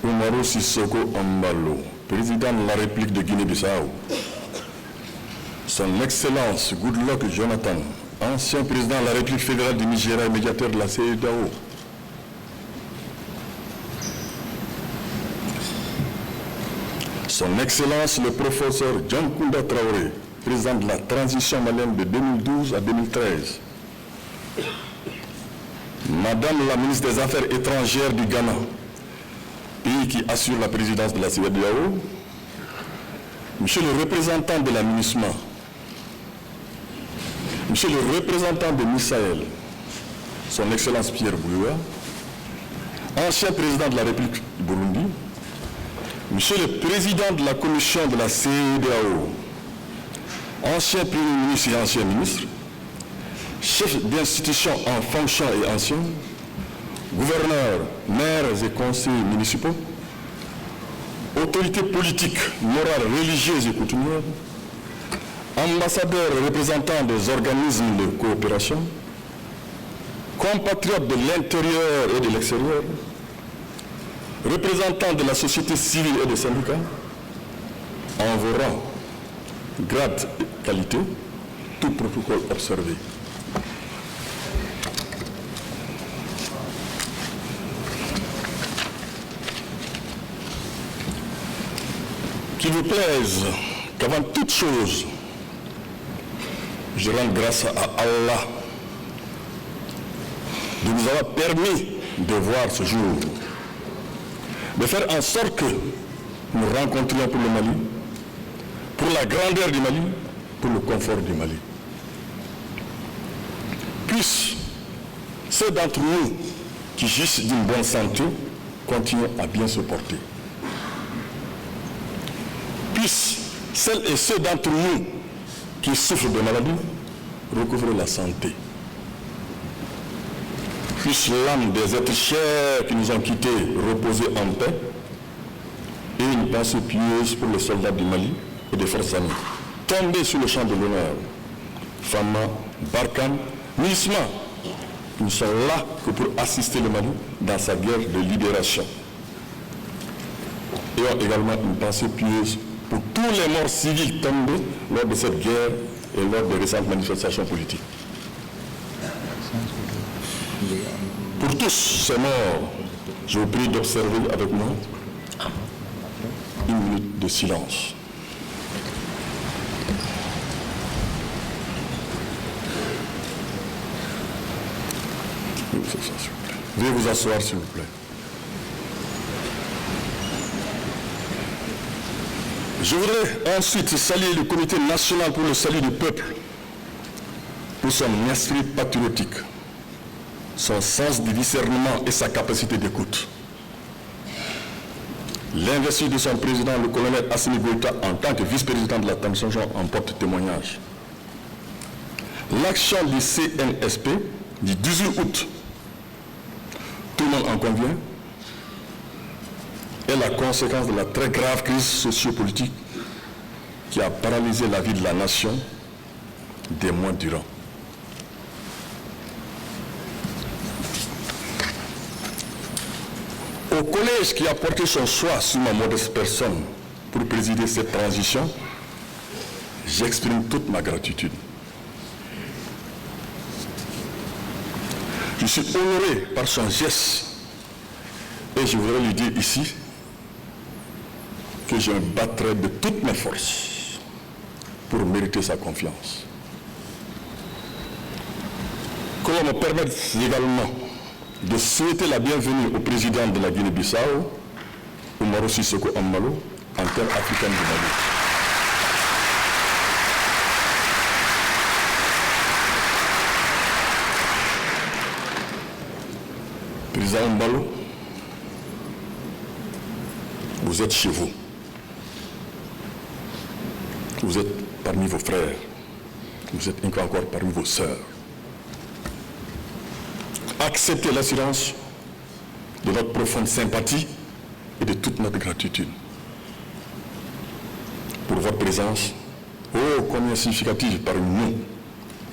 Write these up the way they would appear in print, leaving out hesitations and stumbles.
Umaru Sissoko Embalo, président de la République de Guinée-Bissau. Son Excellence Goodluck Jonathan, ancien président de la République fédérale du Nigeria et médiateur de la CEDEAO. Son Excellence le professeur John Kounda Traoré, président de la transition malienne de 2012 à 2013. Madame la ministre des Affaires étrangères du Ghana, pays qui assure la présidence de la CEDEAO. Monsieur le représentant de la MINUSMA, Monsieur le représentant de Misaël, son Excellence Pierre Bouyoua, ancien président de la République du Burundi, Monsieur le président de la commission de la CEDEAO, ancien premier ministre et ancien ministre, chef d'institution en fonction et ancien, gouverneurs, maires et conseillers municipaux, autorités politiques, morales, religieuses et coutumières, ambassadeurs et représentants des organismes de coopération, compatriotes de l'intérieur et de l'extérieur, représentants de la société civile et des syndicats, en vos rangs, grade et qualité, tout protocole observé. Qu'il vous plaise qu'avant toute chose, je rends grâce à Allah de nous avoir permis de voir ce jour, de faire en sorte que nous rencontrions pour le Mali, pour la grandeur du Mali, pour le confort du Mali. Puissent ceux d'entre nous qui jouissent d'une bonne santé continuer à bien se porter. Puissent celles et ceux d'entre nous qui souffrent de maladies recouvrer la santé. Puisse l'âme des êtres chers qui nous ont quittés reposer en paix, et une pensée pieuse pour les soldats du Mali et des forces armées tombés sur le champ de l'honneur. Fama, Barkhane, MINUSMA, qui ne sont là que pour assister le Mali dans sa guerre de libération. Et ont également une pensée pieuse pour tous les morts civils tombés lors de cette guerre et lors des récentes manifestations politiques. Pour tous ces morts, je vous prie d'observer avec moi une minute de silence. Veuillez vous asseoir, s'il vous plaît. Je voudrais ensuite saluer le Comité national pour le salut du peuple pour son esprit patriotique, son sens du discernement et sa capacité d'écoute. L'investiture de son président, le colonel Assimi Goïta, en tant que vice-président de la transition en porte témoignage. L'action du CNSP du 18 août, tout le monde en convient, est la conséquence de la très grave crise sociopolitique qui a paralysé la vie de la nation des mois durant. Au collège qui a porté son choix sur ma modeste personne pour présider cette transition, j'exprime toute ma gratitude. Je suis honoré par son geste et je voudrais lui dire ici que je me battrai de toutes mes forces pour mériter sa confiance. Que l'on me permette également de souhaiter la bienvenue au président de la Guinée-Bissau, Umaru Sissoko Embalo, en terre africaine du Mali. Président Embalo, vous êtes chez vous. Vous êtes parmi vos frères. Vous êtes encore parmi vos sœurs. Acceptez l'assurance de notre profonde sympathie et de toute notre gratitude pour votre présence, oh combien significative parmi nous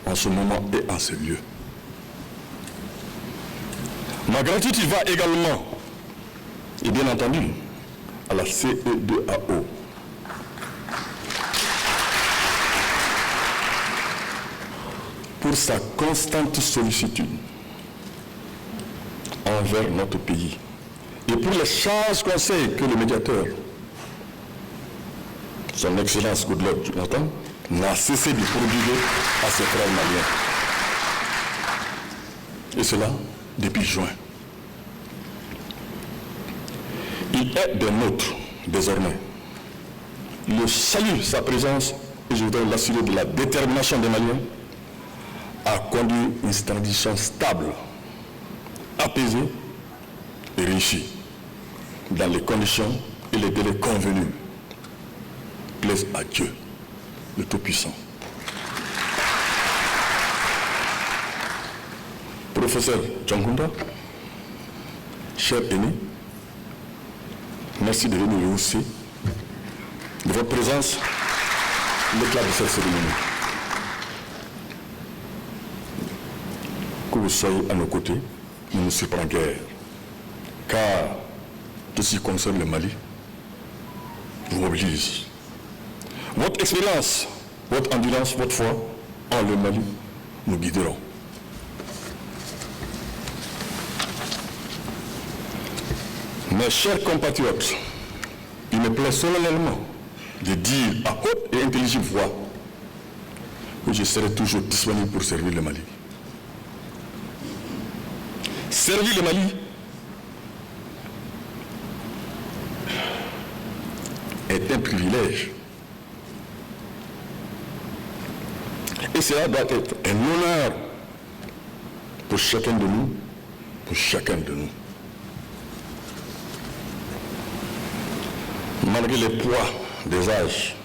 en ce moment et en ce lieu. Ma gratitude va également et bien entendu à la CE2AO. Pour sa constante sollicitude envers notre pays et pour les sages conseils que le médiateur, son Excellence Goodluck Jonathan, n'a cessé de prodiguer à ses frères maliens. Et cela depuis juin. Il est des nôtres désormais. Je salue sa présence et je voudrais l'assurer de la détermination des Maliens à conduire une transition stable, apaisée et réussie dans les conditions et les délais convenus. Plaise à Dieu, le Tout-Puissant. Professeur Djangunda, cher aîné, merci de venir rehausser de votre présence l'éclat de cette cérémonie. Que vous soyez à nos côtés ne nous surprend guère, car tout ce qui concerne le Mali vous mobilise. Votre expérience, votre endurance, votre foi en le Mali nous guideront. Mes chers compatriotes, il me plaît solennellement de dire à haute et intelligible voix que je serai toujours disponible pour servir le Mali. Servir le Mali est un privilège. Et cela doit être un honneur pour chacun de nous, pour chacun de nous. Malgré le poids des âges,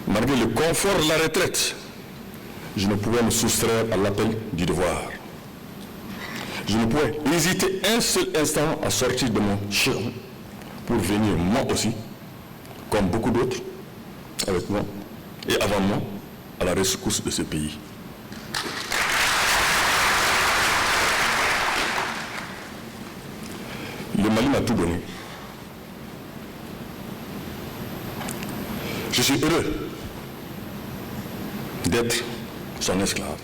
malgré le confort de la retraite, je ne pouvais me soustraire à l'appel du devoir. Je ne pouvais hésiter un seul instant à sortir de mon champ pour venir moi aussi, comme beaucoup d'autres, avec moi et avant moi, à la rescousse de ce pays. Le Mali m'a tout donné. Je suis heureux d'être son esclave,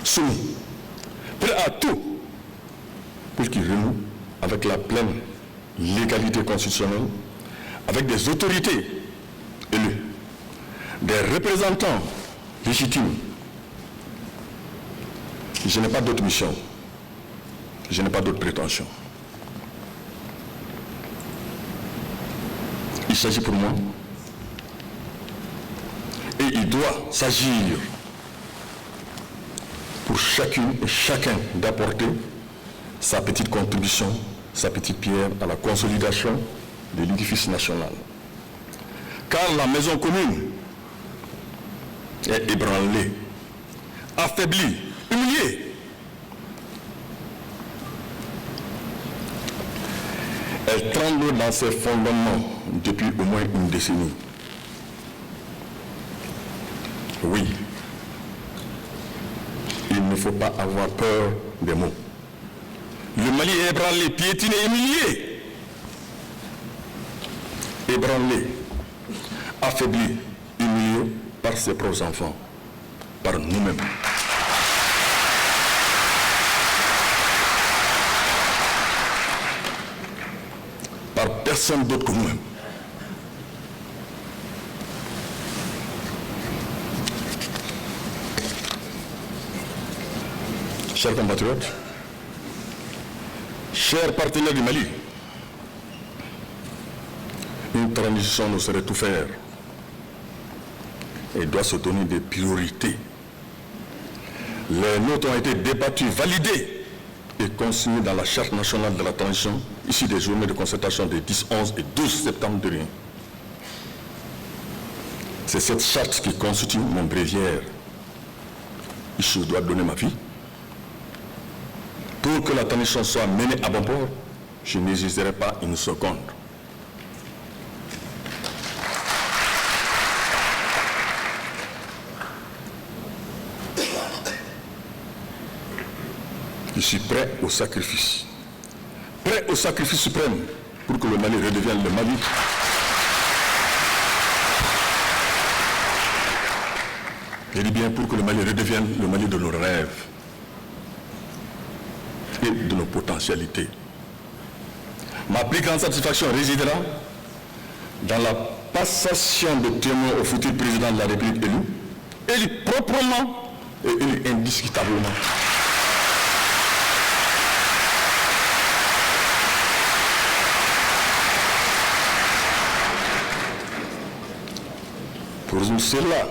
soumis, prêt à tout pour qu'il renoue avec la pleine légalité constitutionnelle, avec des autorités élues, des représentants légitimes. Je n'ai pas d'autre mission, je n'ai pas d'autre prétention. Il s'agit pour moi, et il doit s'agir pour chacune et chacun d'apporter sa petite contribution, sa petite pierre à la consolidation de l'édifice national. Car la maison commune est ébranlée, affaiblie, humiliée. Elle tremble dans ses fondements depuis au moins une décennie. Oui, il ne faut pas avoir peur des mots. Le Mali est ébranlé, piétiné, humilié. Ébranlé, affaibli, humilié par ses propres enfants, par nous-mêmes. Par personne d'autre que nous-mêmes. Chers compatriotes, chers partenaires du Mali, une transition ne saurait tout faire et doit se donner des priorités. Les notes ont été débattues, validées et consignées dans la Charte nationale de la transition, issue des journées de concertation des 10, 11 et 12 septembre dernier. C'est cette charte qui constitue mon bréviaire. Je dois donner ma vie. Pour que la transition soit menée à bon port, je n'hésiterai pas une seconde. Je suis prêt au sacrifice, prêt au sacrifice suprême pour que le Mali redevienne le Mali. Je dis bien pour que le Mali redevienne le Mali de nos rêves et de nos potentialités. Ma plus grande satisfaction résidera dans la passation de témoins au futur président de la République élu proprement et élu indiscutablement. Pour cela,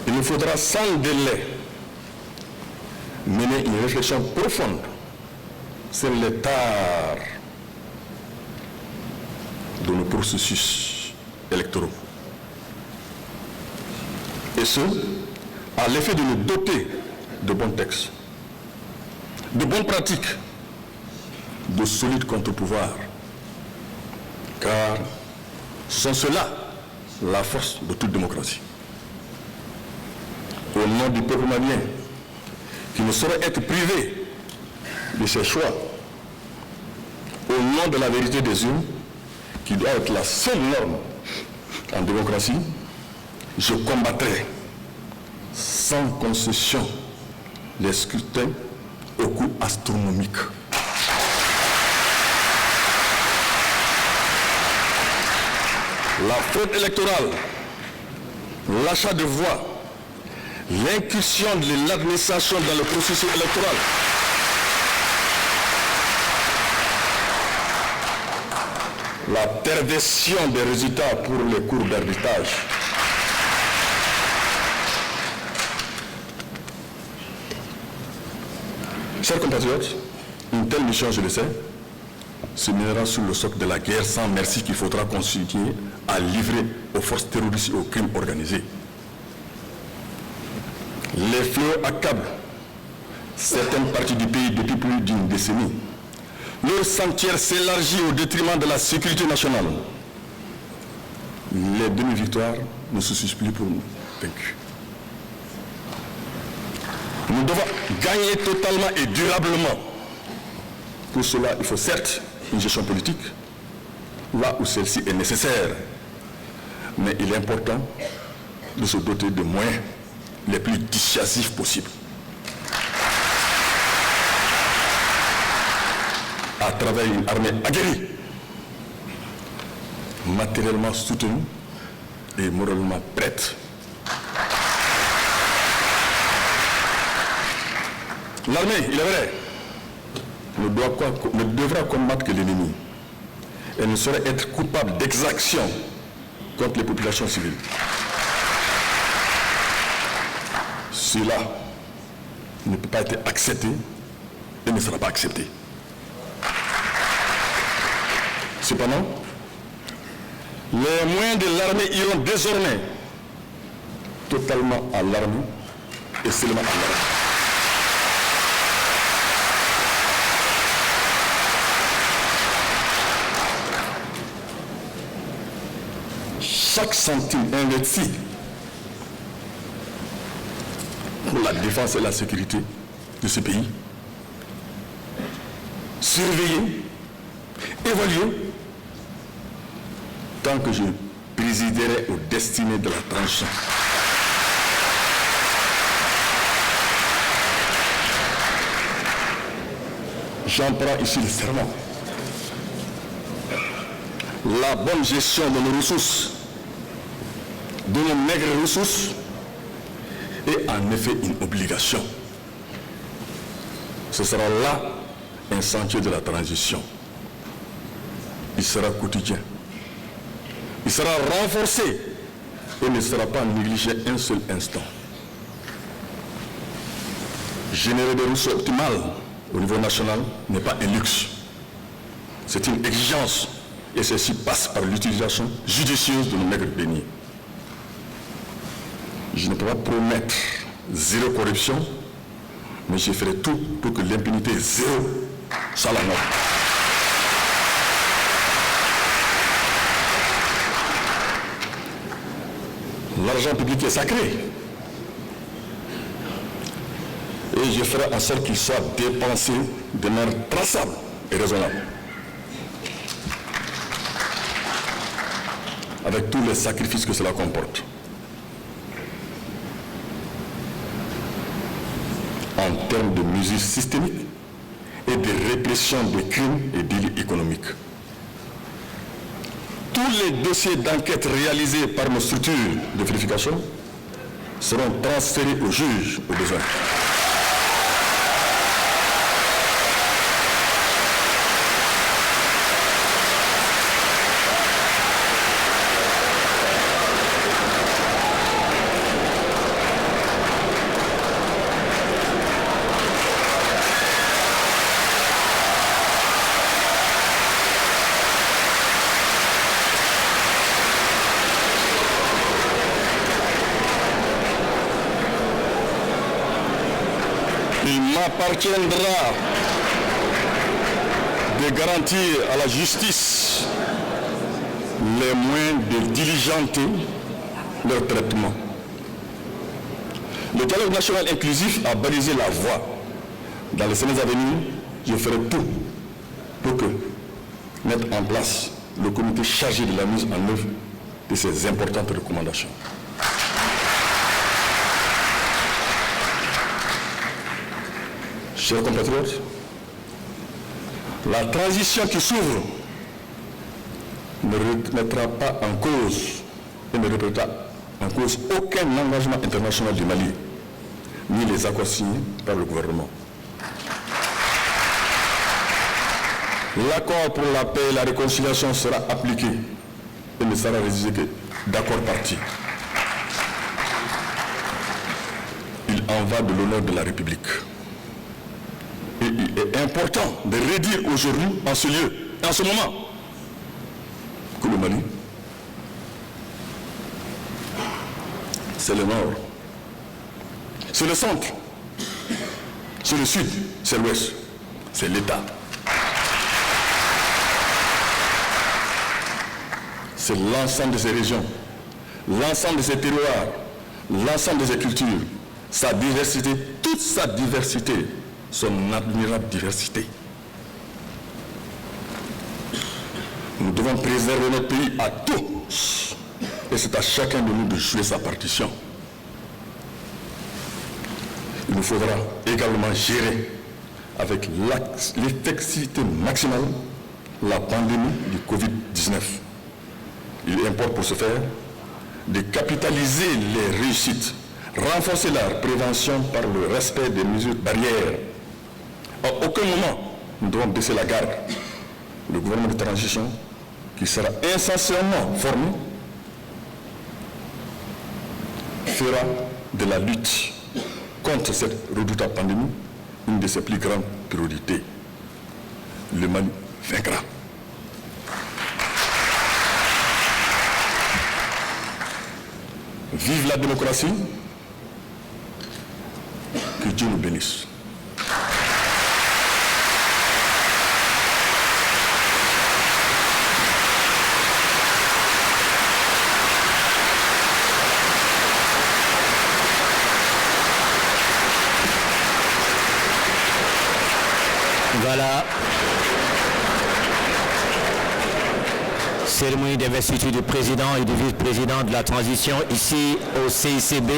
il nous faudra sans délai mener une réflexion profonde sur l'état de nos processus électoraux. Et ce, à l'effet de nous doter de bons textes, de bonnes pratiques, de solides contre-pouvoirs. Car sont ceux-là la force de toute démocratie. Au nom du peuple malien, qui ne saurait être privé de ses choix, au nom de la vérité des urnes, qui doit être la seule norme en démocratie, je combattrai sans concession les scrutins au coût astronomique. La fraude électorale, l'achat de voix, l'incursion de l'administration dans le processus électoral, la perversion des résultats pour les cours d'arbitrage, chers compatriotes, une telle mission, je le sais, se mènera sur le socle de la guerre sans merci qu'il faudra continuer à livrer aux forces terroristes et aux crimes organisés. Les fléaux accablent certaines parties du pays depuis plus d'une décennie. Leur sanctuaire s'élargit au détriment de la sécurité nationale. Les demi-victoires ne se suffisent plus pour nous vaincus. Nous devons gagner totalement et durablement. Pour cela, il faut certes une gestion politique, là où celle-ci est nécessaire. Mais il est important de se doter de moyens les plus dissuasifs possibles. À travers une armée aguerrie, matériellement soutenue et moralement prête. L'armée, il est vrai, ne devra combattre que l'ennemi et ne saurait être coupable d'exactions contre les populations civiles. Cela ne peut pas être accepté et ne sera pas accepté. Cependant, les moyens de l'armée iront désormais totalement à l'armée et seulement à l'armée. Chaque centime investi pour la défense et la sécurité de ce pays, surveillé, évalué, tant que je présiderai aux destinées de la transition. J'en prends ici le serment. La bonne gestion de nos ressources, de nos maigres ressources, est en effet une obligation. Ce sera là un sentier de la transition. Il sera quotidien. Il sera renforcé et ne sera pas négligé un seul instant. Générer des ressources optimales au niveau national n'est pas un luxe. C'est une exigence et ceci passe par l'utilisation judicieuse de nos maigres deniers. Je ne peux pas promettre zéro corruption, mais je ferai tout pour que l'impunité zéro soit la norme. L'argent public est sacré. Et et je ferai en sorte qu'il soit dépensé de manière traçable et raisonnable. Avec tous les sacrifices que cela comporte. En termes de mesures systémiques et de répression des crimes et délits économiques. Tous les dossiers d'enquête réalisés par nos structures de vérification seront transférés aux juges au besoin. Il m'appartiendra de garantir à la justice les moyens de diligenter leur traitement. Le dialogue national inclusif a balisé la voie. Dans les semaines à venir, je ferai tout pour mettre en place le comité chargé de la mise en œuvre de ces importantes recommandations. Chers compatriotes, la transition qui s'ouvre ne remettra pas en cause et ne remettra en cause aucun engagement international du Mali, ni les accords signés par le gouvernement. L'accord pour la paix et la réconciliation sera appliqué et ne sera rédigé que d'accords partis. Il en va de l'honneur de la République. Et il est important de redire aujourd'hui, en ce lieu, en ce moment, que le Mali, c'est le nord, c'est le centre, c'est le sud, c'est l'ouest, c'est l'État. C'est l'ensemble de ces régions, l'ensemble de ces terroirs, l'ensemble de ces cultures, sa diversité, toute sa diversité, son admirable diversité. Nous devons préserver notre pays à tous, et c'est à chacun de nous de jouer sa partition. Il nous faudra également gérer avec l'efficacité maximale la pandémie du Covid-19. Il importe pour ce faire de capitaliser les réussites, renforcer la prévention par le respect des mesures barrières. À aucun moment, nous devons baisser la garde. Le gouvernement de transition, qui sera incessamment formé, fera de la lutte contre cette redoutable pandémie une de ses plus grandes priorités. Le Mali vaincra. Vive la démocratie, que Dieu nous bénisse. Voilà. Cérémonie d'investiture du président et du vice-président de la transition ici au CICB.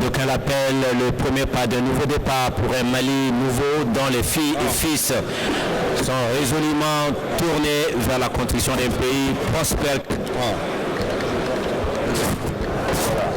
Donc on l'appelle le premier pas d'un nouveau départ pour un Mali nouveau dont les filles et fils sont résolument tournés vers la construction d'un pays prospère. Sama.